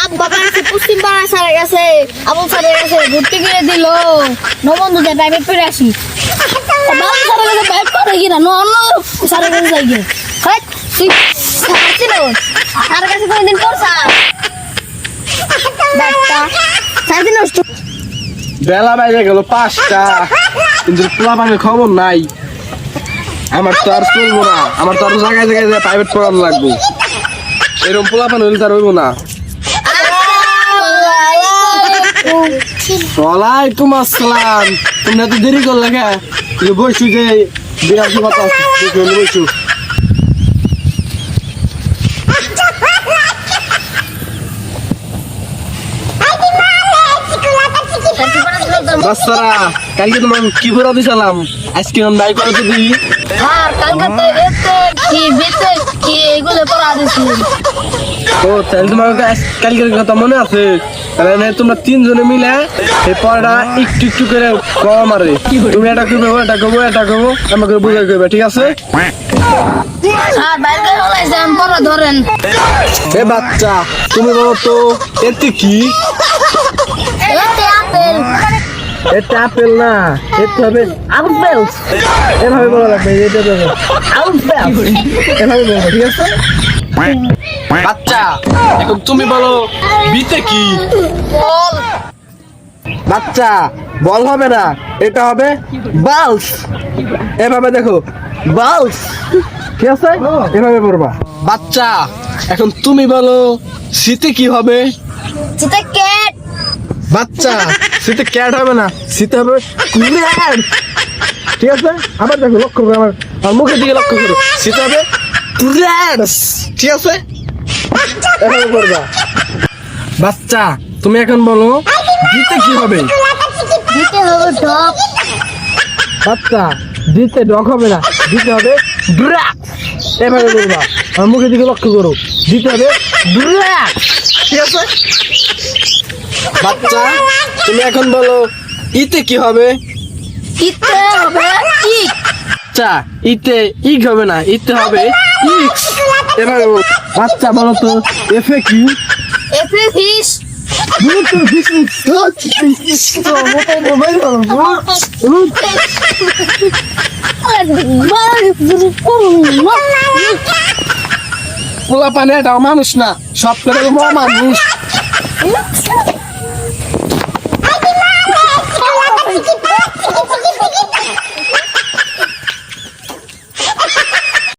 আব্বা কাছে পশ্চিম পাড়া স্যারের কাছে আবুল স্যারের কাছে ভর্তি করে দিল নবন্ধু যে প্রাইভেট পড়ে আসি বাবু স্যারের কাছে প্রাইভেট পড়ে কিনা অন্য স্যারের কাছে যাই গিয়ে তুই ছিল স্যারের কাছে কোনদিন পড়ছা সারাদিন নষ্ট বেলা বাইরে গেল 5টা কিন্তু পোলাপানের খবর নাই। আমার তো আর চলবো না, আমার তো আর জায়গায় জায়গায় প্রাইভেট পড়ানো লাগবে। এরকম পোলাপান হইলে তার হইব না। ওয়ালাইকুম আসসালাম। তুমি এত দেরি করলে কে? তুমি বসু যে বিরাশি কথা বসু। বাচ্চারা কালকে তোমার কি করে দিছিলাম, আজকে আমি নাই করে তো দিই। আর কালকে তো এতে কি বেতে কি এগুলো পড়া দিছি ও তাহলে তোমার কালকের কথা মনে আছে? তাহলে তোমরা 3 জনে মিলে এই পড়াটা একটু একটু করে কম মারে। তুমি এটা করবে, এটা করবো, এটা করবো, আমাকে বুঝাই করবে, ঠিক আছে? আর বাইরে হলাইছে আমি পড়া ধরেন এ বাচ্চা তুমি বলো তো এতে কি? এতে আপেল এটা আপেল না, এতে হবে আপেল। এভাবে বলা লাগবে, এটা হবে আপেল। এভাবে বলবো, ঠিক আছে? বাচ্চা এখন তুমি বলো বিতে কি? বল বাচ্চা বল হবে না, এটা হবে বালস। এভাবে দেখো বালস, ঠিক আছে? এভাবে পড়বা। বাচ্চা এখন তুমি বলো শীতে কি হবে? চিতা ক্যাট বাচ্চা শীতে ক্যাট হবে না, শীতে হবে ক্যাট, ঠিক আছে? আবার দেখো, লক্ষ্য করো আমার মুখের দিকে লক্ষ্য করো। শীতে হবে ক্যাট, ঠিক আছে? এভাবে পড়বা। বাচ্চা তুমি এখন বলো দিতে কি হবে? দিতে হবে ডক বাচ্চা দিতে ডক হবে না, দিতে হবে ড্রাক। এভাবে বলবা, আমার মুখের দিকে লক্ষ্য করো। দিতে হবে ড্রাক, ঠিক আছে? বাচ্চা তুমি এখন বলো ইতে কি হবে? ইতে হবে ইক বাচ্চা ইতে ইক হবে না, ইতে হবে ইক্স। এভাবে বল। বাচ্চা বলো তো এফে কি? এফে ফিশ পোলা পানে এটাও মানুষ না, সব করে মানুষ।